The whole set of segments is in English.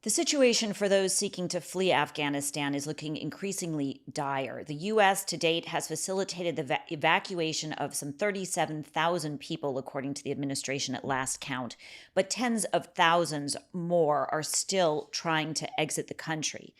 The situation for those seeking to flee Afghanistan is looking increasingly dire. The U.S. to date has facilitated the evacuation of some 37,000 people, according to the administration at last count, but tens of thousands more are still trying to exit the country.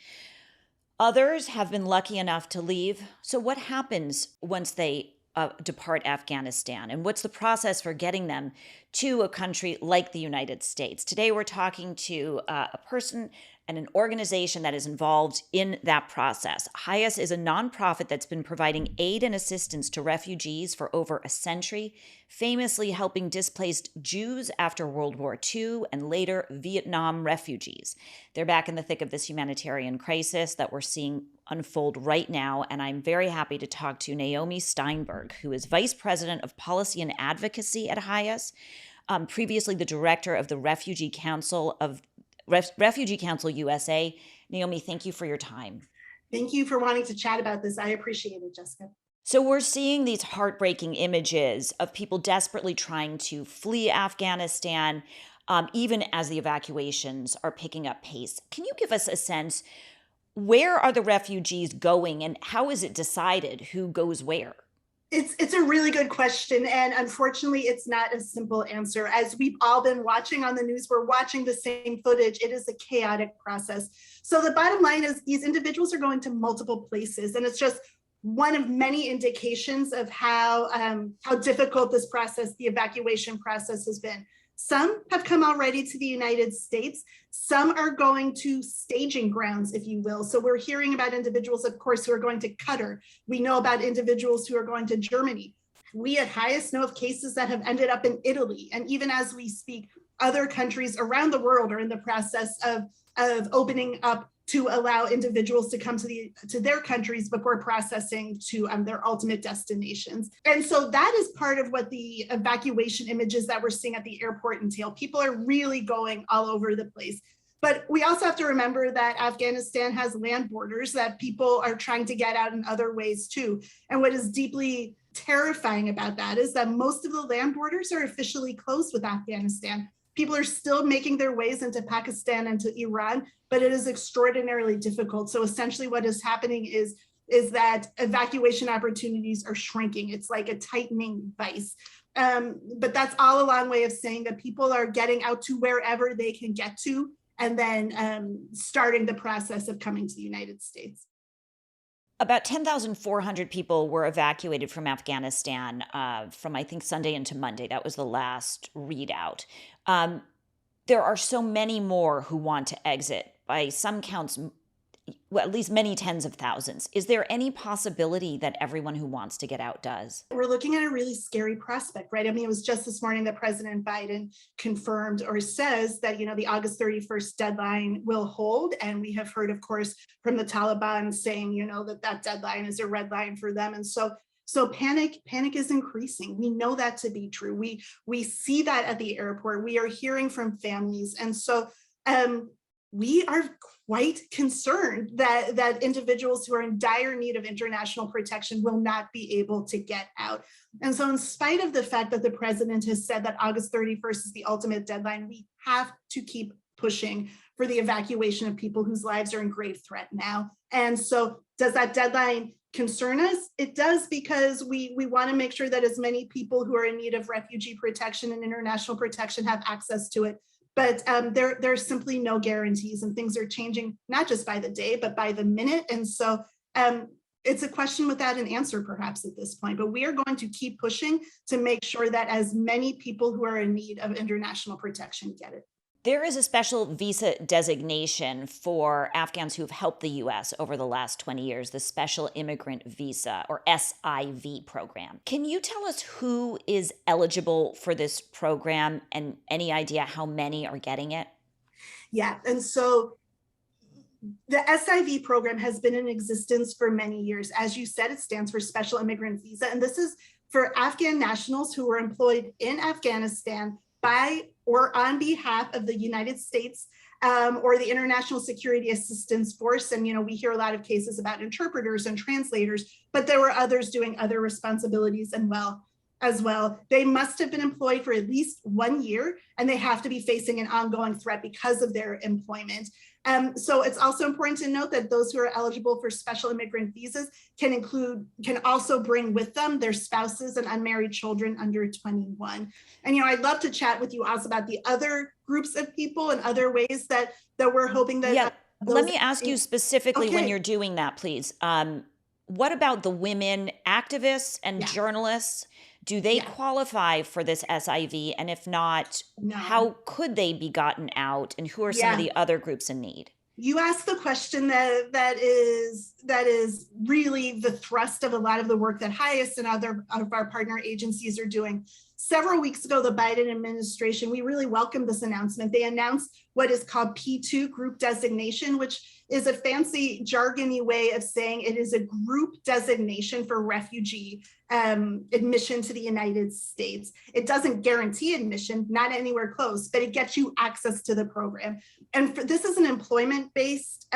Others have been lucky enough to leave. So, what happens once they depart Afghanistan? And what's the process for getting them to a country like the United States? Today, we're talking to a person and an organization that is involved in that process. HIAS is a nonprofit that's been providing aid and assistance to refugees for over a century, famously helping displaced Jews after World War II and later Vietnam refugees. They're back in the thick of this humanitarian crisis that we're seeing unfold right now, and I'm very happy to talk to Naomi Steinberg, who is Vice President of Policy and Advocacy at HIAS, previously the Director of the Refugee Council USA. Naomi, thank you for your time. Thank you for wanting to chat about this. I appreciate it, Jessica. So we're seeing these heartbreaking images of people desperately trying to flee Afghanistan, even as the evacuations are picking up pace. Can you give us a sense, where are the refugees going and how is it decided who goes where? It's a really good question. And unfortunately, it's not a simple answer. As we've all been watching on the news, we're watching the same footage. It is a chaotic process. So the bottom line is these individuals are going to multiple places. And it's just one of many indications of how difficult this process, the evacuation process, has been. Some have come already to the United States. Some are going to staging grounds, if you will. So we're hearing about individuals, of course, who are going to Qatar. We know about individuals who are going to Germany. We at HIAS know of cases that have ended up in Italy. And even as we speak, other countries around the world are in the process of opening up to allow individuals to come to their countries before processing to their ultimate destinations. And so that is part of what the evacuation images that we're seeing at the airport entail. People are really going all over the place. But we also have to remember that Afghanistan has land borders, that people are trying to get out in other ways too. And what is deeply terrifying about that is that most of the land borders are officially closed with Afghanistan. People are still making their ways into Pakistan and to Iran, but it is extraordinarily difficult. So essentially what is happening is that evacuation opportunities are shrinking. It's like a tightening vice. But that's all a long way of saying that people are getting out to wherever they can get to, and then starting the process of coming to the United States. About 10,400 people were evacuated from Afghanistan from, I think, Sunday into Monday. That was the last readout. There are so many more who want to exit. By some counts, well, at least many tens of thousands. Is there any possibility that everyone who wants to get out does? We're looking at a really scary prospect, right? I mean, it was just this morning that President Biden confirmed or says that, the August 31st deadline will hold. And we have heard, of course, from the Taliban saying, that deadline is a red line for them. And so panic is increasing. We know that to be true. We see that at the airport. We are hearing from families. And so we are quite concerned that individuals who are in dire need of international protection will not be able to get out. And so in spite of the fact that the president has said that August 31st is the ultimate deadline, we have to keep pushing for the evacuation of people whose lives are in grave threat now. And so does that deadline concern us? It does, because we want to make sure that as many people who are in need of refugee protection and international protection have access to it. But there's simply no guarantees, and things are changing not just by the day, but by the minute. And so it's a question without an answer, perhaps, at this point. But we are going to keep pushing to make sure that as many people who are in need of international protection get it. There is a special visa designation for Afghans who've helped the U.S. over the last 20 years, the Special Immigrant Visa, or SIV program. Can you tell us who is eligible for this program and any idea how many are getting it? Yeah, and so the SIV program has been in existence for many years. As you said, it stands for Special Immigrant Visa, and this is for Afghan nationals who were employed in Afghanistan by or on behalf of the United States or the International Security Assistance Force. And, we hear a lot of cases about interpreters and translators, but there were others doing other responsibilities as well. as well. They must have been employed for at least 1 year, and they have to be facing an ongoing threat because of their employment. So it's also important to note that those who are eligible for special immigrant visas can also bring with them their spouses and unmarried children under 21. And I'd love to chat with you also about the other groups of people and other ways that we're hoping that. Yeah, let me ask you specifically when Okay. you're doing that, please. What about the women activists and Yeah. journalists? Do they Yeah. qualify for this SIV? And if not, No. how could they be gotten out? And who are some of Yeah. the other groups in need? You asked the question that is really the thrust of a lot of the work that HIAS and other of our partner agencies are doing. Several weeks ago, the Biden administration, we really welcomed this announcement. They announced what is called P2 Group Designation, which is a fancy jargony way of saying it is a group designation for refugee admission to the United States. It doesn't guarantee admission, not anywhere close, but it gets you access to the program. And this is an employment-based,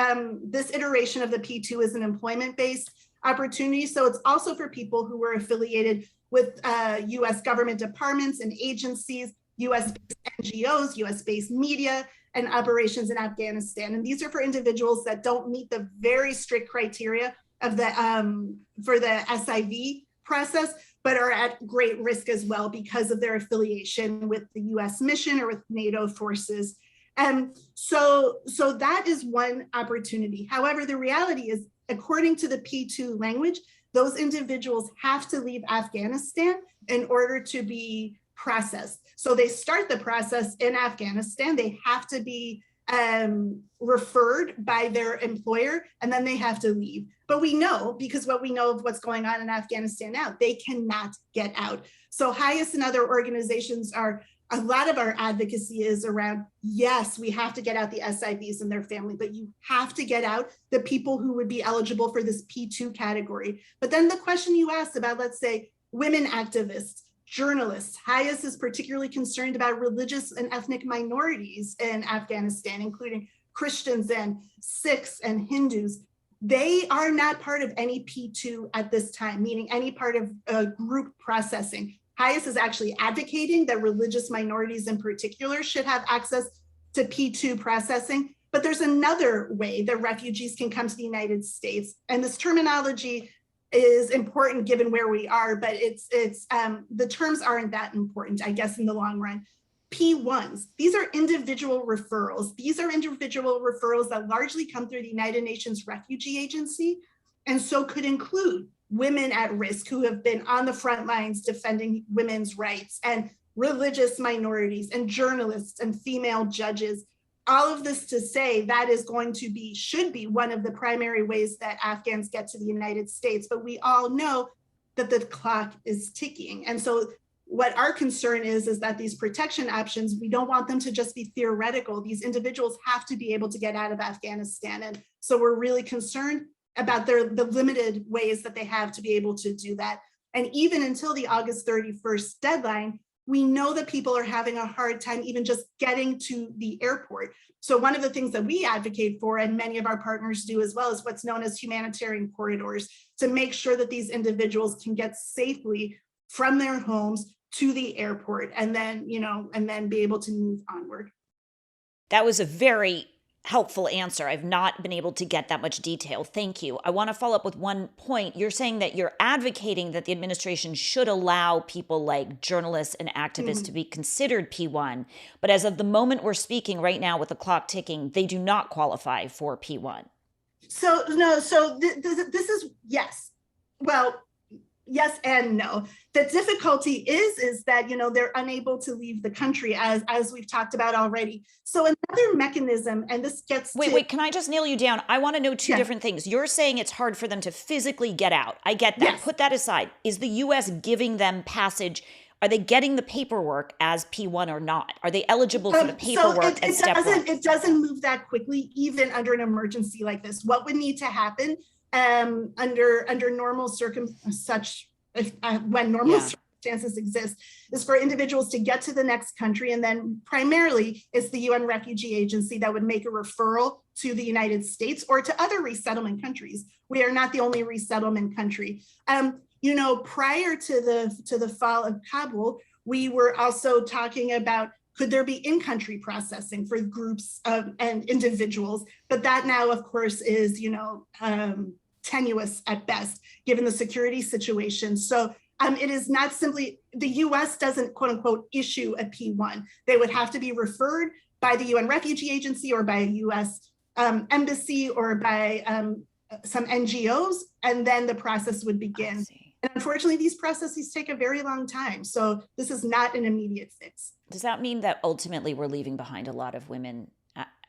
this iteration of the P2 is an employment-based opportunity. So it's also for people who were affiliated with US government departments and agencies, US-based NGOs, US-based media, and operations in Afghanistan. And these are for individuals that don't meet the very strict criteria of the for the SIV process, but are at great risk as well because of their affiliation with the US mission or with NATO forces. So that is one opportunity. However, the reality is, according to the P2 language, those individuals have to leave Afghanistan in order to be processed. So they start the process in Afghanistan. They have to be referred by their employer, and then they have to leave. But we know, because what we know of what's going on in Afghanistan now, they cannot get out. So HIAS and other organizations a lot of our advocacy is around, yes, we have to get out the SIVs and their family, but you have to get out the people who would be eligible for this P2 category. But then the question you asked about, let's say, women activists, journalists, HIAS is particularly concerned about religious and ethnic minorities in Afghanistan, including Christians and Sikhs and Hindus. They are not part of any P2 at this time, meaning any part of group processing. HIAS is actually advocating that religious minorities in particular should have access to P2 processing. But there's another way that refugees can come to the United States. And this terminology is important given where we are, but the terms aren't that important, I guess, in the long run. P1s, these are individual referrals. These are individual referrals that largely come through the United Nations Refugee Agency, and so could include women at risk who have been on the front lines defending women's rights, and religious minorities, and journalists, and female judges. All of this to say that is should be one of the primary ways that Afghans get to the United States. But we all know that the clock is ticking. And so what our concern is that these protection options, we don't want them to just be theoretical. These individuals have to be able to get out of Afghanistan. And so we're really concerned about the limited ways that they have to be able to do that. And even until the August 31st deadline, we know that people are having a hard time even just getting to the airport. So one of the things that we advocate for, and many of our partners do as well, is what's known as humanitarian corridors, to make sure that these individuals can get safely from their homes to the airport, and then be able to move onward. That was a very helpful answer. I've not been able to get that much detail. Thank you. I want to follow up with one point. You're saying that you're advocating that the administration should allow people like journalists and activists to be considered P1, but as of the moment we're speaking right now with the clock ticking, they do not qualify for P1. So this is yes. Well, yes and no. The difficulty is that they're unable to leave the country, as we've talked about already. So another mechanism, and this gets wait, can I just nail you down? I want to know two different things. You're saying it's hard for them to physically get out. I get that. Yes. Put that aside. Is the U.S. giving them passage? Are they getting the paperwork as P1 or not? Are they eligible for the paperwork and step one? It doesn't move that quickly, even under an emergency like this. What would need to happen under normal when normal circumstances exist is for individuals to get to the next country, and then primarily it's the UN Refugee Agency that would make a referral to the United States or to other resettlement countries. We are not the only resettlement country. prior to the fall of Kabul, we were also talking about, could there be in-country processing for groups and individuals? But that now, of course, is tenuous at best, given the security situation. So it is not simply, the US doesn't quote unquote issue a P1. They would have to be referred by the UN Refugee Agency or by a US embassy or by some NGOs, and then the process would begin. And unfortunately, these processes take a very long time. So this is not an immediate fix. Does that mean that ultimately we're leaving behind a lot of women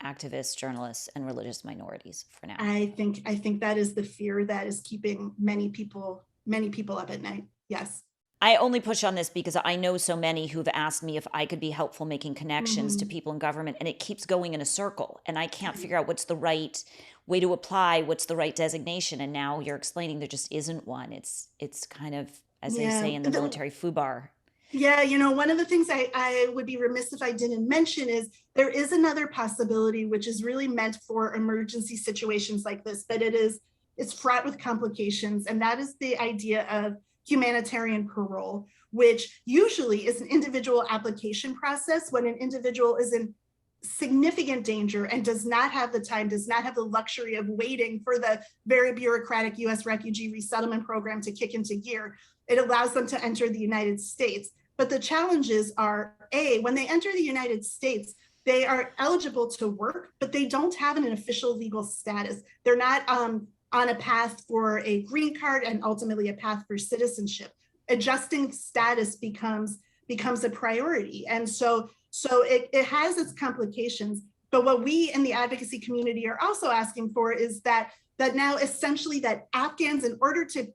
activists, journalists, and religious minorities for now? I think that is the fear that is keeping many people up at night. Yes. I only push on this because I know so many who've asked me if I could be helpful making connections to people in government, and it keeps going in a circle, and I can't figure out what's the right way to apply, what's the right designation. And now you're explaining there just isn't one. It's kind of, as they say in the military, FUBAR. Yeah, one of the things I would be remiss if I didn't mention is there is another possibility, which is really meant for emergency situations like this, but it's fraught with complications. And that is the idea of humanitarian parole, which usually is an individual application process when an individual is in significant danger and does not have the time, does not have the luxury of waiting for the very bureaucratic US refugee resettlement program to kick into gear. It allows them to enter the United States. But the challenges are, when they enter the United States, they are eligible to work, but they don't have an official legal status. They're not on a path for a green card and ultimately a path for citizenship. Adjusting status becomes a priority. And so it has its complications. But what we in the advocacy community are also asking for is that now essentially that Afghans, in order to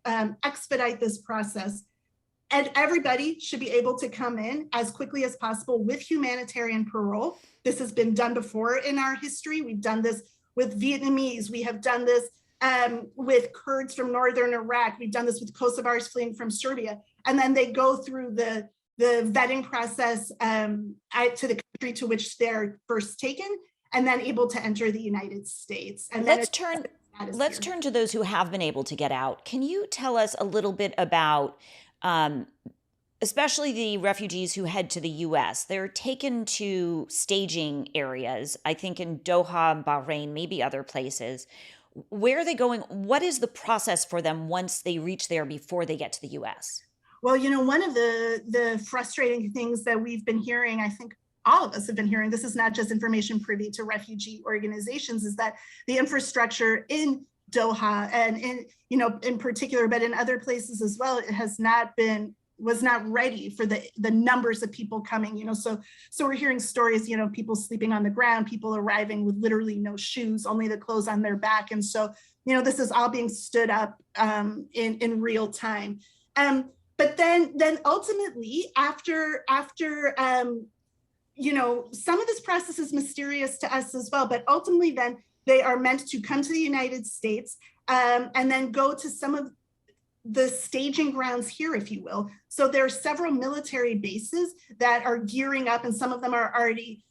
expedite this process, and everybody should be able to come in as quickly as possible with humanitarian parole. This has been done before in our history. We've done this with Vietnamese. We have done this with Kurds from northern Iraq. We've done this with Kosovars fleeing from Serbia. And then they go through the vetting process to the country to which they're first taken, and then able to enter the United States. And let's turn to those who have been able to get out. Can you tell us a little bit about especially the refugees who head to the US? They're taken to staging areas, I think in Doha, Bahrain, maybe other places. Where are they going? What is the process for them once they reach there before they get to the US? Well, one of the frustrating things that we've been hearing, I think all of us have been hearing, this is not just information privy to refugee organizations, is that the infrastructure in Doha and in particular, but in other places as well, it was not ready for the numbers of people coming, so we're hearing stories, people sleeping on the ground, people arriving with literally no shoes, only the clothes on their back. And so, this is all being stood up in real time. But then ultimately after some of this process is mysterious to us as well, but ultimately then they are meant to come to the United States and then go to some of the staging grounds here, if you will. So there are several military bases that are gearing up, and some of them are already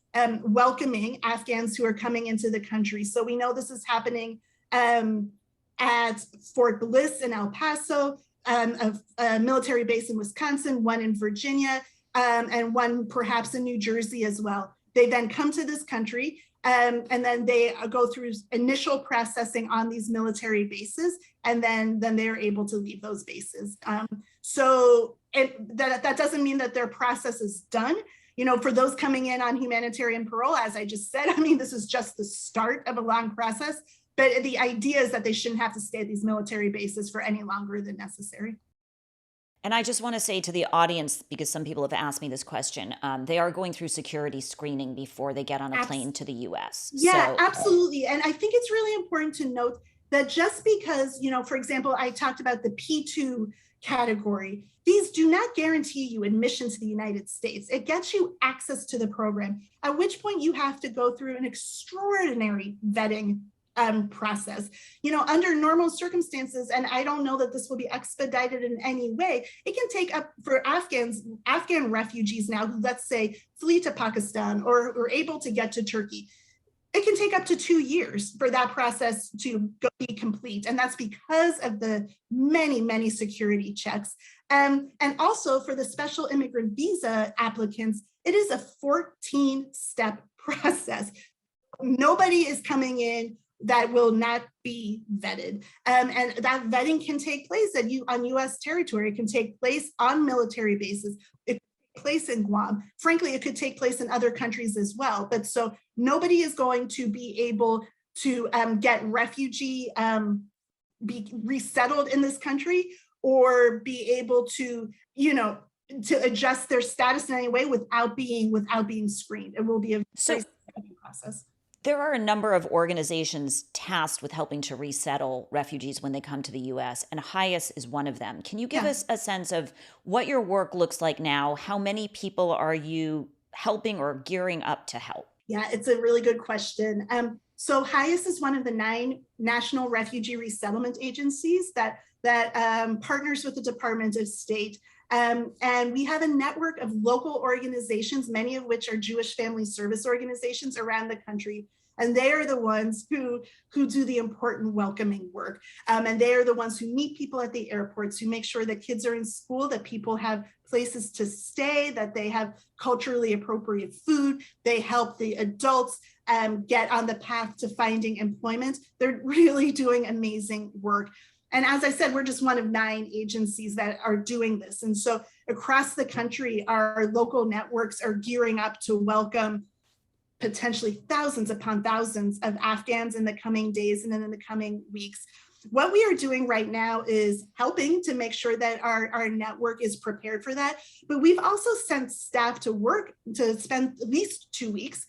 welcoming Afghans who are coming into the country. So we know this is happening at Fort Bliss in El Paso, a military base in Wisconsin, one in Virginia, and one perhaps in New Jersey as well. They then come to this country and then they go through initial processing on these military bases, and then they're able to leave those bases. So that doesn't mean that their process is done. For those coming in on humanitarian parole, as I just said, this is just the start of a long process. But the idea is that they shouldn't have to stay at these military bases for any longer than necessary. And I just want to say to the audience, because some people have asked me this question, they are going through security screening before they get on a plane to the US. Yeah, absolutely. And I think it's really important to note that just because, for example, I talked about the P2 category, these do not guarantee you admission to the United States. It gets you access to the program, at which point you have to go through an extraordinary vetting process. Under normal circumstances, and I don't know that this will be expedited in any way, it can take up for Afghan refugees now who, let's say, flee to Pakistan or are able to get to Turkey. it can take up to 2 years for that process to be complete. And that's because of the many, many security checks. And also for the special immigrant visa applicants, it is a 14-step process. Nobody is coming in that will not be vetted. And that vetting can take place on US territory. It can take place on military bases. It can take place in Guam. Frankly, it could take place in other countries as well. But so nobody is going to be able to get be resettled in this country or be able to, to adjust their status in any way without being screened. It will be a very process. There are a number of organizations tasked with helping to resettle refugees when they come to the U.S., and HIAS is one of them. Can you give us a sense of what your work looks like now? How many people are you helping or gearing up to help? Yeah, it's a really good question. So HIAS is one of the 9 national refugee resettlement agencies that partners with the Department of State. And we have a network of local organizations, many of which are Jewish family service organizations around the country. And they are the ones who do the important welcoming work. And they are the ones who meet people at the airports, who make sure that kids are in school, that people have places to stay, that they have culturally appropriate food. They help the adults get on the path to finding employment. They're really doing amazing work. And as I said, we're just one of 9 agencies that are doing this. And so across the country, our local networks are gearing up to welcome potentially thousands upon thousands of Afghans in the coming days and then in the coming weeks. What we are doing right now is helping to make sure that our network is prepared for that. But we've also sent staff to work to spend at least 2 weeks,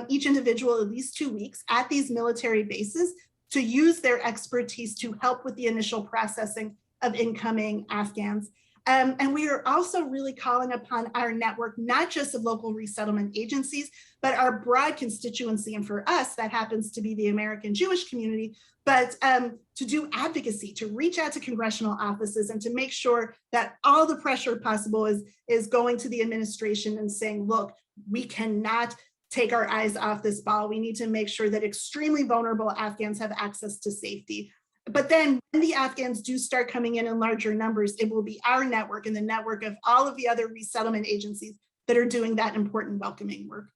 each individual at least 2 weeks at these military bases to use their expertise to help with the initial processing of incoming Afghans. And we are also really calling upon our network, not just of local resettlement agencies, but our broad constituency. And for us, that happens to be the American Jewish community, but to do advocacy, to reach out to congressional offices and to make sure that all the pressure possible is going to the administration and saying, look, we cannot take our eyes off this ball. We need to make sure that extremely vulnerable Afghans have access to safety. But then when the Afghans do start coming in larger numbers, it will be our network and the network of all of the other resettlement agencies that are doing that important welcoming work.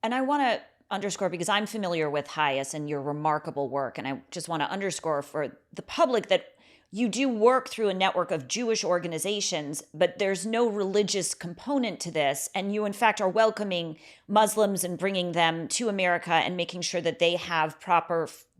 And I want to underscore, because I'm familiar with HIAS and your remarkable work, and I just want to underscore for the public that you do work through a network of Jewish organizations, but there's no religious component to this. And you, in fact, are welcoming Muslims and bringing them to America and making sure that they have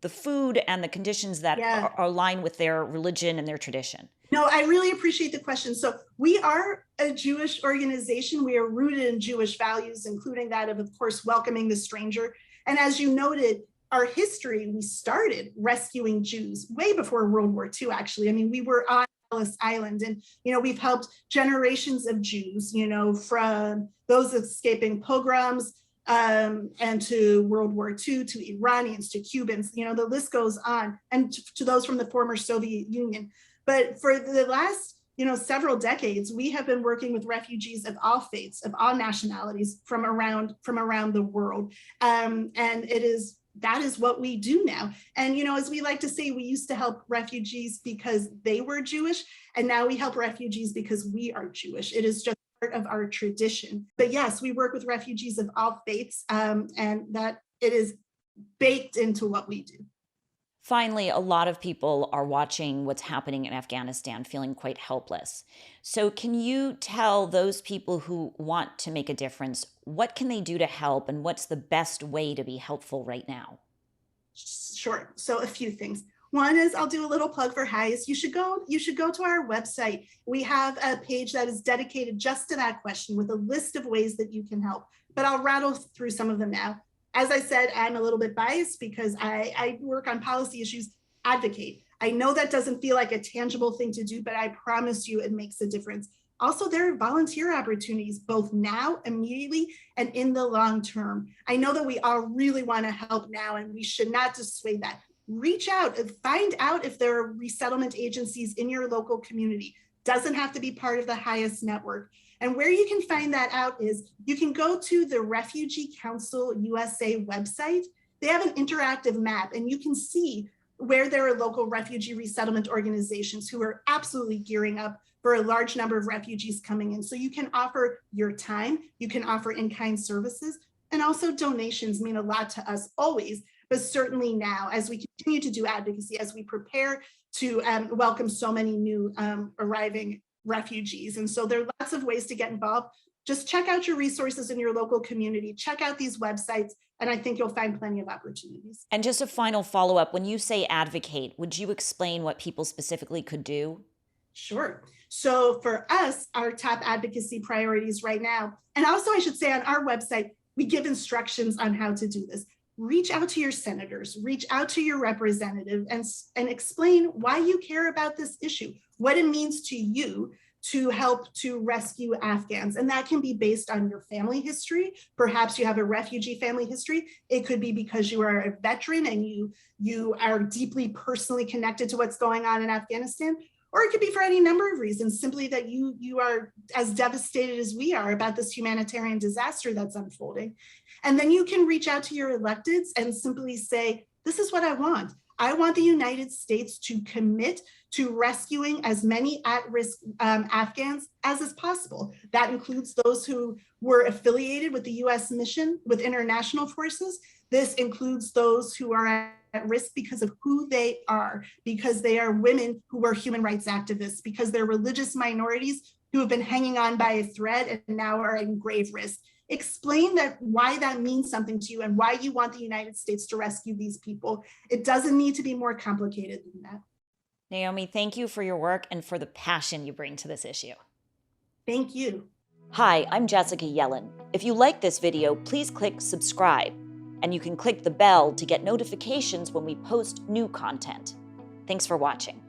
the food and the conditions that are aligned with their religion and their tradition. No, I really appreciate the question. So we are a Jewish organization. We are rooted in Jewish values, including that of course, welcoming the stranger. And as you noted, our history, we started rescuing Jews way before World War II, actually. I mean, we were on Ellis Island and, we've helped generations of Jews, from those escaping pogroms and to World War II, to Iranians, to Cubans, the list goes on, and to those from the former Soviet Union. But for the last, several decades, we have been working with refugees of all faiths, of all nationalities from around the world. And that is what we do now. And, as we like to say, we used to help refugees because they were Jewish, and now we help refugees because we are Jewish. It is just part of our tradition. But yes, we work with refugees of all faiths, and that it is baked into what we do. Finally, a lot of people are watching what's happening in Afghanistan, feeling quite helpless. So can you tell those people who want to make a difference, what can they do to help, and what's the best way to be helpful right now? Sure. So a few things. One is, I'll do a little plug for HIAS. You should go to our website. We have a page that is dedicated just to that question with a list of ways that you can help, but I'll rattle through some of them now. As I said, I'm a little bit biased because I work on policy issues, advocate. I know that doesn't feel like a tangible thing to do, but I promise you it makes a difference. Also, there are volunteer opportunities, both now, immediately, and in the long term. I know that we all really want to help now, and we should not dissuade that. Reach out and find out if there are resettlement agencies in your local community. Doesn't have to be part of the HIAS network. And where you can find that out is you can go to the Refugee Council USA website. They have an interactive map, and you can see where there are local refugee resettlement organizations who are absolutely gearing up for a large number of refugees coming in. So you can offer your time, you can offer in-kind services, and also donations mean a lot to us always, but certainly now as we continue to do advocacy, as we prepare to welcome so many new arriving refugees. And so there are lots of ways to get involved. Just check out your resources in your local community, check out these websites, and I think you'll find plenty of opportunities. And just a final follow-up, when you say advocate, would you explain what people specifically could do? Sure. So for us, our top advocacy priorities right now, and also I should say on our website, we give instructions on how to do this. Reach out to your senators, reach out to your representative, and explain why you care about this issue, what it means to you to help to rescue Afghans. And that can be based on your family history. Perhaps you have a refugee family history. It could be because you are a veteran and you are deeply personally connected to what's going on in Afghanistan. Or it could be for any number of reasons, simply that you are as devastated as we are about this humanitarian disaster that's unfolding. And then you can reach out to your electeds and simply say, this is what I want. I want the United States to commit to rescuing as many at-risk Afghans as is possible. That includes those who were affiliated with the US mission, with international forces. This includes those who are at risk because of who they are, because they are women who are human rights activists, because they're religious minorities who have been hanging on by a thread and now are in grave risk. Explain that why that means something to you and why you want the United States to rescue these people. It doesn't need to be more complicated than that. Naomi, thank you for your work and for the passion you bring to this issue. Thank you. Hi, I'm Jessica Yellin. If you like this video, please click subscribe, and you can click the bell to get notifications when we post new content. Thanks for watching.